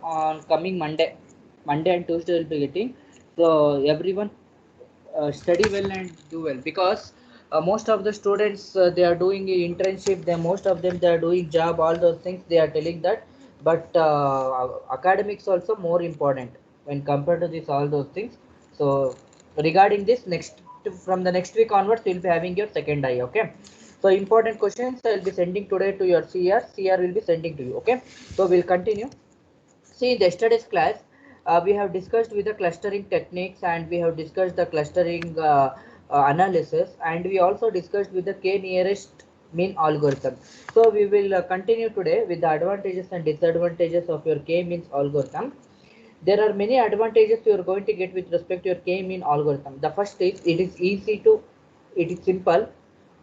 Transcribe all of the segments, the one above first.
on coming Monday. Monday and Tuesday will be getting. So everyone study well and do well, because most of the students they are doing a internship. They most of them they are doing job. All those things they are telling that, but academics also more important when compared to this all those things. So regarding this, next from the next week onwards, you will be having your second eye. Okay. So important questions I will be sending today to your CR. CR will be sending to you. Okay. So we'll continue. See, in the yesterday's class, we have discussed with the clustering techniques, and we have discussed the clustering analysis, and we also discussed with the k nearest mean algorithm. So we will continue today with the advantages and disadvantages of your k means algorithm. There are many advantages you are going to get with respect to your k mean algorithm. The first is it is simple,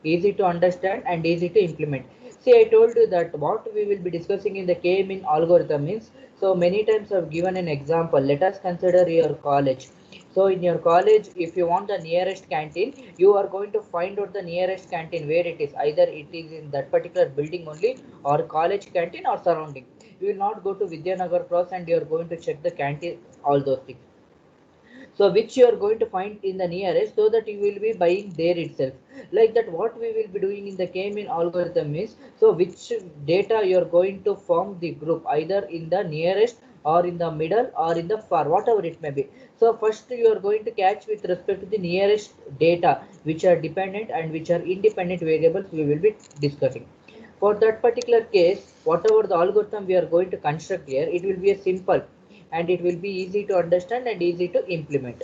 easy to understand, and easy to implement. See, I told you that what we will be discussing in the k-mean algorithm means, so many times I've given an example. Let us consider your college. So in your college, if you want the nearest canteen, you are going to find out the nearest canteen where it is. Either it is in that particular building only, or college canteen, or surrounding. You will not go to Vidyanagar Cross and you are going to check the canteen, all those things. So which you are going to find in the nearest, so that you will be buying there itself. Like that, what we will be doing in the k-mean algorithm is, so which data you are going to form the group, either in the nearest or in the middle or in the far, whatever it may be. So first you are going to catch with respect to the nearest data, which are dependent and which are independent variables we will be discussing. For that particular case, whatever the algorithm we are going to construct here, it will be a simple, and it will be easy to understand and easy to implement.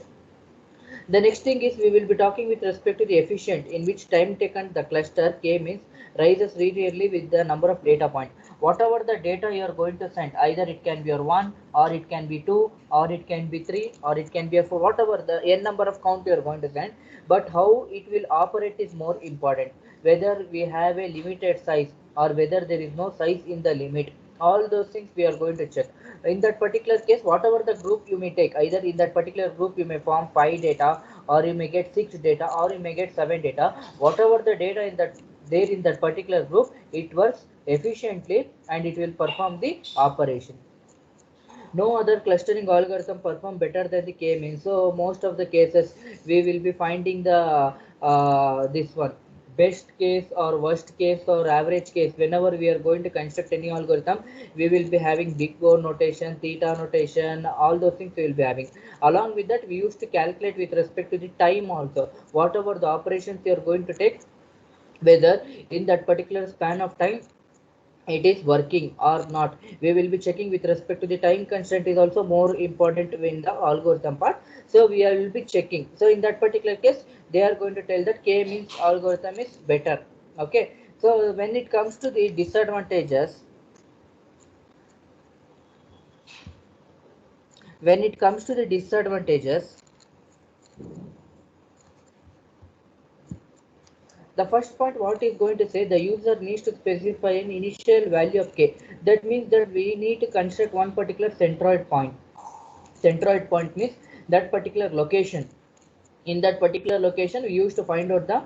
The next thing is, we will be talking with respect to the efficient, in which time taken the cluster k means rises linearly with the number of data point. Whatever the data you are going to send, either it can be your 1, or it can be 2, or it can be 3, or it can be a 4, whatever the n number of count you are going to send. But how it will operate is more important. Whether we have a limited size, or whether there is no size in the limit, all those things we are going to check. In that particular case, whatever the group you may take, either in that particular group you may form 5 data, or you may get 6 data, or you may get 7 data. Whatever the data in that there in that particular group, it works efficiently and it will perform the operation. No other clustering algorithm perform better than the k-mean. So most of the cases we will be finding the this one, best case or worst case or average case. Whenever we are going to construct any algorithm, we will be having big O notation, theta notation, all those things we will be having. Along with that, we used to calculate with respect to the time also. Whatever the operations you are going to take, whether in that particular span of time it is working or not, we will be checking with respect to the time constraint is also more important in the algorithm part. So we will be checking. So in that particular case, they are going to tell that k means algorithm is better. Okay. So when it comes to the disadvantages, when it comes to the disadvantages, the first point what is going to say, the user needs to specify an initial value of k. That means that we need to construct one particular centroid point. Centroid point means that particular location. In that particular location, we used to find out the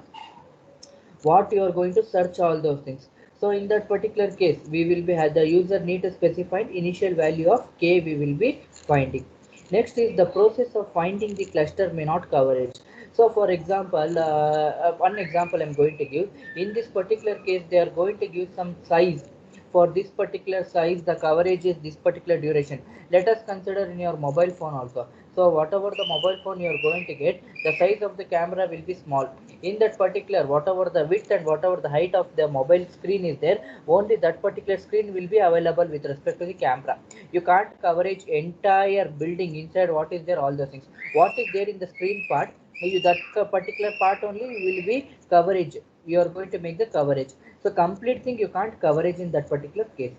what you are going to search, all those things. So in that particular case, we will be the user need to specify initial value of k we will be finding. Next is the process of finding the cluster may not coverage. So for example, one example I'm going to give. In this particular case, they are going to give some size. For this particular size, the coverage is this particular duration. Let us consider in your mobile phone also. So whatever the mobile phone you are going to get, the size of the camera will be small. In that particular, whatever the width and whatever the height of the mobile screen is there, only that particular screen will be available with respect to the camera. You can't coverage entire building inside what is there, all the things. What is there in the screen part, that particular part only will be coverage. You are going to make the coverage. So complete thing you can't coverage in that particular case.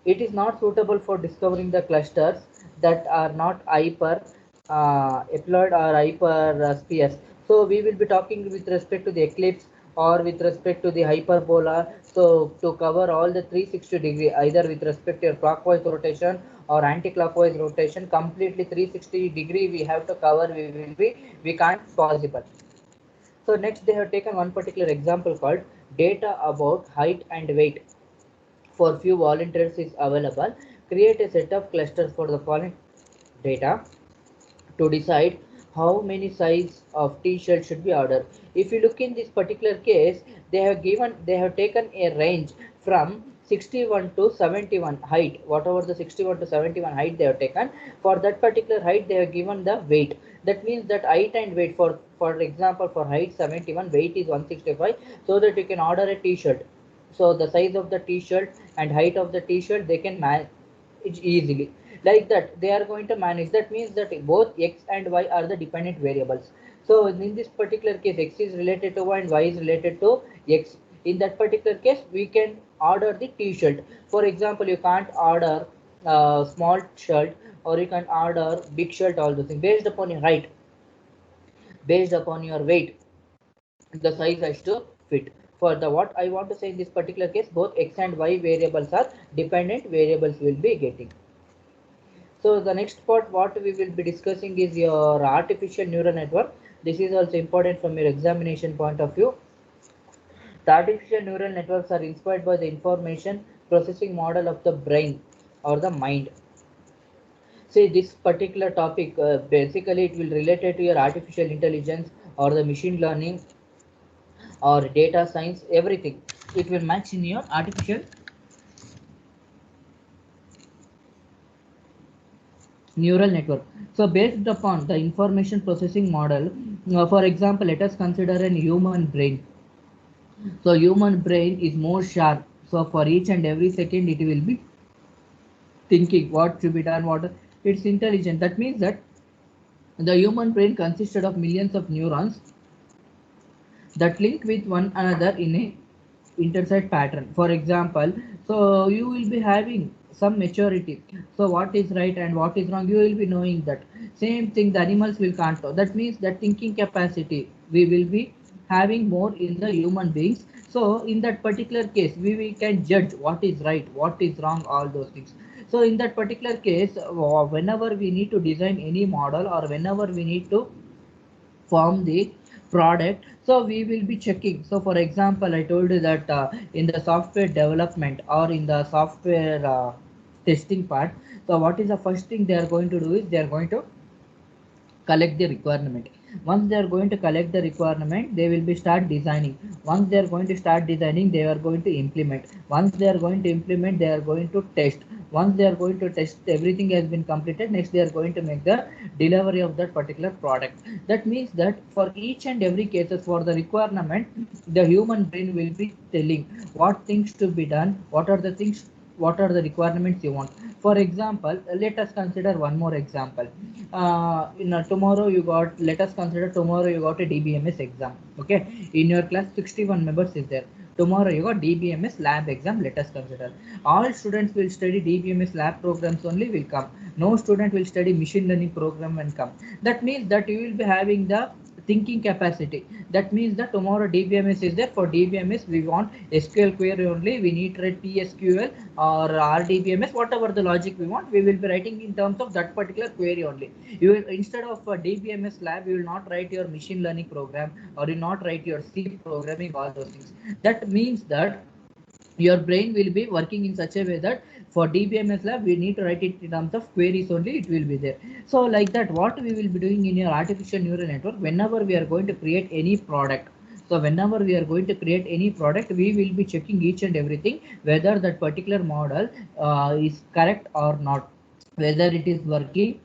It is not suitable for discovering the clusters that are not hyper eploid or hyper spheres. So we will be talking with respect to the eclipse or with respect to the hyperbola. So to cover all the 360-degree, either with respect to your clockwise rotation or anti-clockwise rotation, completely 360-degree we have to cover. We can't possible. So next they have taken one particular example called data about height and weight. for few volunteers is available. Create a set of clusters for the following data to decide how many size of t-shirt should be ordered. If you look in this particular case, they have taken a range from 61 to 71 height. Whatever the 61 to 71 height they have taken, for that particular height they have given the weight. That means that height and weight, for example, for height 71, weight is 165, so that you can order a t-shirt. So the size of the t-shirt and height of the t-shirt they can manage easily. Like that they are going to manage. That means that both x and y are the dependent variables. So in this particular case, x is related to y and y is related to x. In that particular case, we can order the t-shirt. For example, you can't order small shirt, or you can order big shirt, all those things based upon your height, based upon your weight, the size has to fit. For the what I want to say, in this particular case, both x and y variables are dependent variables will be getting. So the next part what we will be discussing is your artificial neural network. This is also important from your examination point of view. The artificial neural networks are inspired by the information processing model of the brain or the mind. See, this particular topic, basically it will related to your artificial intelligence or the machine learning or data science, everything. It will match in your artificial neural network. So based upon the information processing model, for example, let us consider an human brain. So human brain is more sharp. So for each and every second, it will be thinking what should be done, what it's intelligent. That means that the human brain consisted of millions of neurons that link with one another in a intersect pattern. For example, so you will be having some maturity. So what is right and what is wrong, you will be knowing that. Same thing, the animals will can't know. That means that thinking capacity we will be having more in the human beings. So in that particular case, we can judge what is right, what is wrong, all those things. So in that particular case, whenever we need to design any model or whenever we need to form the product, so we will be checking. So for example, I told you that in the software development or in the software testing part, so what is the first thing they are going to do is they are going to collect the requirement. Once they are going to collect the requirement, they will be start designing. Once they are going to start designing, they are going to implement. Once they are going to implement, they are going to test. Once they are going to test, everything has been completed, next they are going to make the delivery of that particular product. That means that for each and every cases for the requirement, the human brain will be telling what things to be done, what are the things, what are the requirements you want. For example, let us consider one more example. Tomorrow you got, let us consider tomorrow you got a DBMS exam. Okay, in your class 61 members is there. Tomorrow you got DBMS lab exam. Let us consider all students will study DBMS lab programs only will come. No student will study machine learning program and come. That means that you will be having the thinking capacity. That means that tomorrow DBMS is there. For DBMS we want SQL query only, we need to write PSQL or RDBMS, whatever the logic we want, we will be writing in terms of that particular query only. You will, instead of DBMS lab, you will not write your machine learning program or you will not write your C programming, all those things. That means that your brain will be working in such a way that for DBMS lab we need to write it in terms of queries only, it will be there. So like that, what we will be doing in your artificial neural network, whenever we are going to create any product, so whenever we are going to create any product, we will be checking each and everything whether that particular model is correct or not, whether it is working,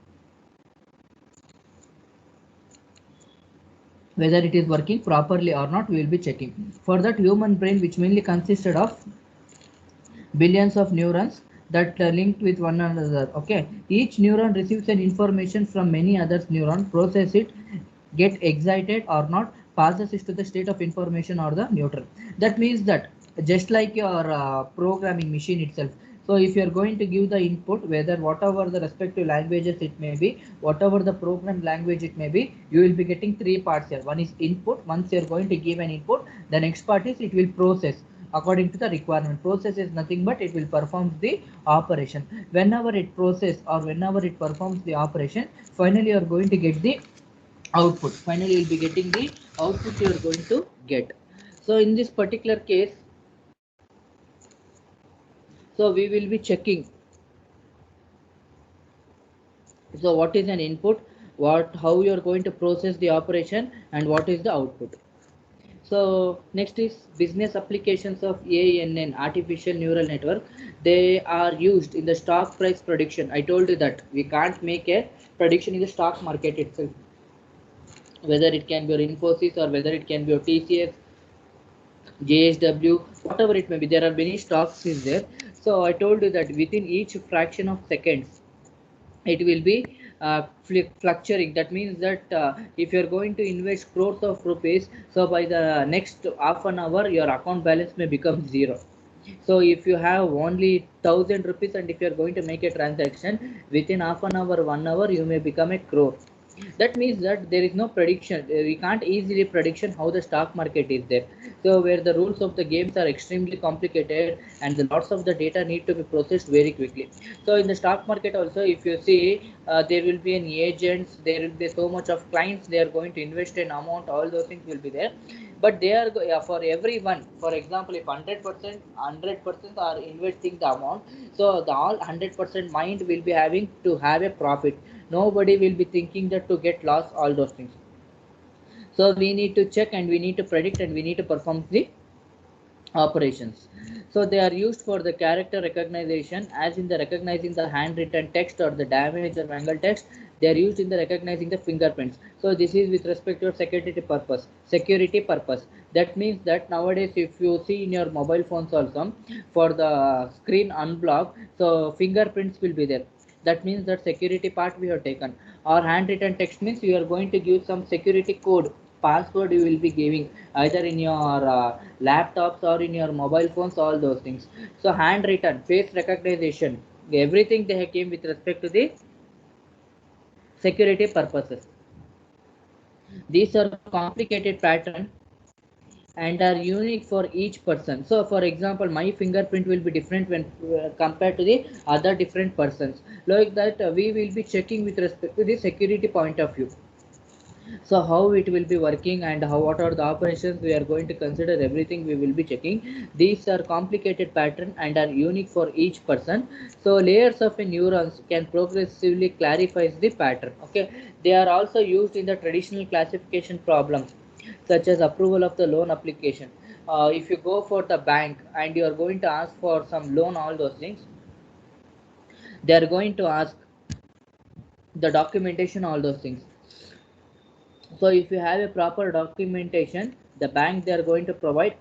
whether it is working properly or not, we will be checking. For that, human brain, which mainly consisted of billions of neurons that are linked with one another. Okay, each neuron receives an information from many others neuron, process it, get excited or not, passes it to the state of information or the neutral. That means that just like your programming machine itself, so if you are going to give the input, whether whatever the respective languages it may be, whatever the program language it may be, you will be getting three parts here. One is input. Once you are going to give an input, the next part is it will process according to the requirement. Process is nothing but it will perform the operation. Whenever it process or whenever it performs the operation, finally you are going to get the output. Finally you will be getting the output you are going to get. So in this particular case, So we will be checking. So what is an input, how you are going to process the operation, and what is the output. So next is business applications of ANN, artificial neural network. They are used in the stock price prediction. I told you that we can't make a prediction in the stock market itself, whether it can be Infosys or whether it can be TCS, JSW, whatever it may be. There are many stocks is there. So I told you that within each fraction of seconds, it will be fluctuating. That means that if you are going to invest crores of rupees, so by the next half an hour your account balance may become zero. So if you have only 1,000 rupees, and if you are going to make a transaction within half an hour, 1 hour, you may become a crore. That means that there is no prediction. We can't easily prediction how the stock market is there. So where the rules of the games are extremely complicated, and the lots of the data need to be processed very quickly. So in the stock market also, if you see, there will be an agents, there will be so much of clients, they are going to invest an amount, all those things will be there. But they are yeah, for everyone. For example, if 100% are investing the amount, so the all 100% mind will be having to have a profit. Nobody will be thinking that to get loss, all those things. So we need to check, and we need to predict, and we need to perform the operations. So they are used for the character recognition, as in the recognizing the handwritten text or the damaged or mangled text. They are used in the recognizing the fingerprints. So this is with respect to security purpose. Security purpose. That means that nowadays, if you see in your mobile phones also, for the screen unblock, so fingerprints will be there. That means that security part we have taken. Or handwritten text means you are going to give some security code, password you will be giving either in your laptops or in your mobile phones, all those things. So handwritten, face recognition, everything they have came with respect to the security purposes. These are complicated pattern and are unique for each person. So for example, my fingerprint will be different when compared to the other different persons. Like that, we will be checking with respect to the security point of view. So how it will be working, and how, what are the operations we are going to consider, everything we will be checking. These are complicated pattern and are unique for each person. So layers of a neurons can progressively clarify the pattern. Okay, they are also used in the traditional classification problems, such as approval of the loan application. If you go for the bank and you are going to ask for some loan, all those things, they are going to ask the documentation, all those things. So if you have a proper documentation, the bank, they are going to provide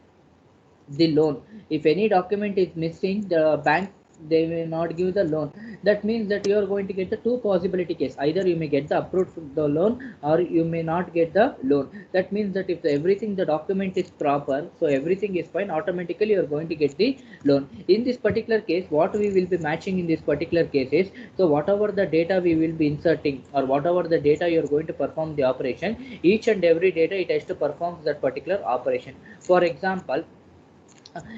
the loan. If any document is missing, the bank, they will not give the loan. That means that you are going to get the two possibility case: either you may get the approved the loan, or you may not get the loan. That means that if everything the document is proper, so everything is fine, automatically you are going to get the loan. In this particular case, what we will be matching in this particular case is, so whatever the data we will be inserting, or whatever the data you are going to perform the operation, each and every data it has to perform that particular operation. For example,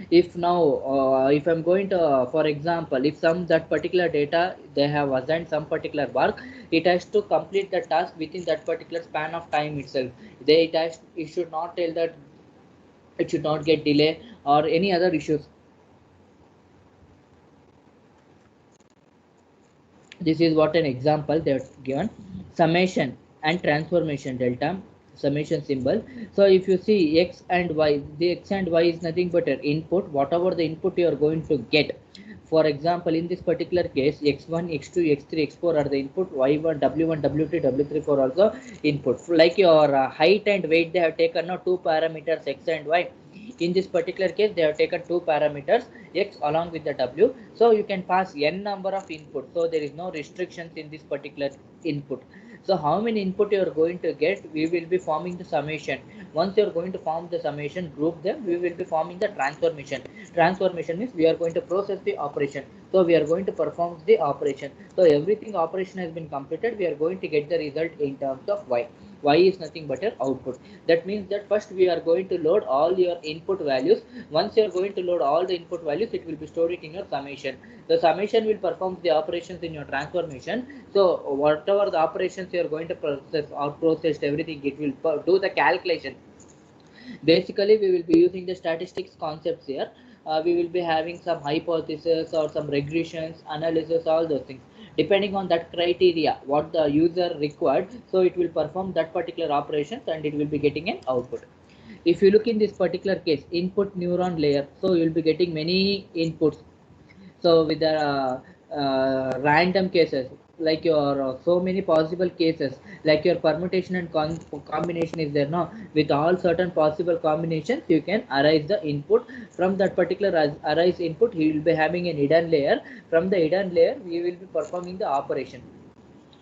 if now, if I'm going to, for example, if some that particular data they have assigned some particular work, it has to complete the task within that particular span of time itself. It should not tell that it should not get delay or any other issues. This is what an example they have given: summation and transformation delta, summation symbol. So if you see x and y, the x and y is nothing but an input, whatever the input you are going to get. For example, in this particular case, x1, x2, x3, x4 are the input, y1, w1, w3, w3 for also input. Like your height and weight, they have taken now two parameters, x and y. In this particular case, they have taken two parameters, x along with the w. So you can pass n number of input, so there is no restrictions in this particular input. So how many input you are going to get, we will be forming the summation. Once you are going to form the summation, group them, we will be forming the transformation. Transformation means we are going to process the operation, so we are going to perform the operation. So everything operation has been completed, we are going to get the result in terms of y. Y is nothing but your output. That means that first we are going to load all your input values. Once you are going to load all the input values, it will be stored it in your summation. The summation will perform the operations in your transformation. So whatever the operations you are going to process or process everything, it will do the calculation. Basically, we will be using the statistics concepts here. we will be having some hypothesis or some regressions, analysis, all those things. Depending on that criteria, what the user required, so it will perform that particular operations and it will be getting an output. If you look in this particular case, input neuron layer, so you'll be getting many inputs. So with the random cases, like your so many possible cases, like your permutation and combination is there now. With all certain possible combinations, you can arise the input. From that particular arise input, he will be having an hidden layer. From the hidden layer, we will be performing the operation.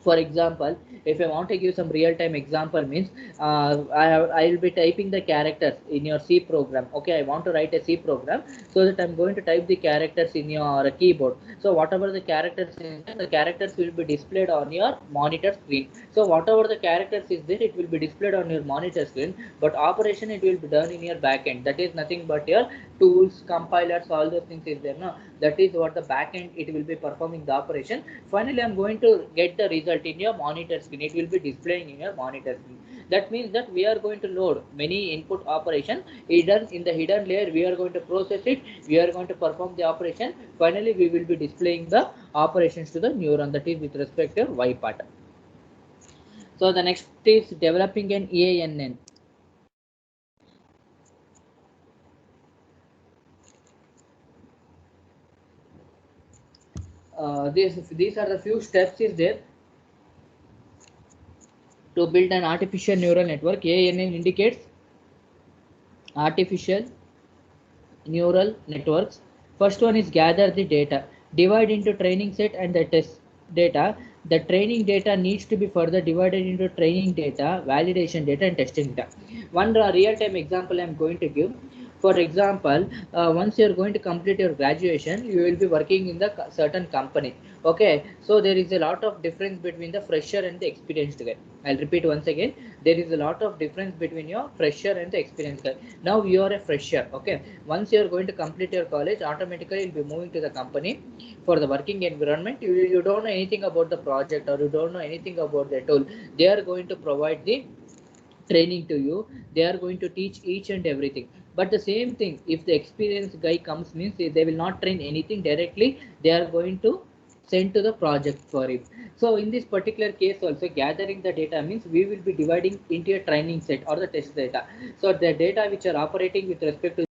For example, if I want to give some real-time example, means I will be typing the characters in your C program. Okay, I want to write a C program, so that I'm going to type the characters in your keyboard. So whatever the characters is there, the characters will be displayed on your monitor screen. So whatever the characters is there, it will be displayed on your monitor screen, but operation it will be done in your backend. That is nothing but your tools, compilers, all those things is there. No, that is what the backend it will be performing the operation. Finally, I'm going to get the result in your monitor screen. It will be displaying in your monitor screen. That means that we are going to load many input operation hidden in the hidden layer. We are going to process it. We are going to perform the operation. Finally, we will be displaying the operations to the neuron. That is with respect to Y part. So the next is developing an EANN. These are the few steps is there to build an artificial neural network. ANN indicates artificial neural networks. First one is gather the data. Divide into training set and the test data. The training data needs to be further divided into training data, validation data, and testing data. One real-time example I'm going to give. For example, once you're going to complete your graduation, you will be working in the certain company. Okay, so there is a lot of difference between the fresher and the experienced guy. I'll repeat once again. There is a lot of difference between your fresher and the experienced guy. Now you are a fresher. Okay, once you are going to complete your college, automatically you'll be moving to the company for the working environment. You don't know anything about the project, or you don't know anything about the tool. They are going to provide the training to you. They are going to teach each and everything. But the same thing, if the experienced guy comes, means they will not train anything directly. They are going to send to the project for it. So in this particular case also, gathering the data means we will be dividing into a training set or the test data. So the data which are operating with respect to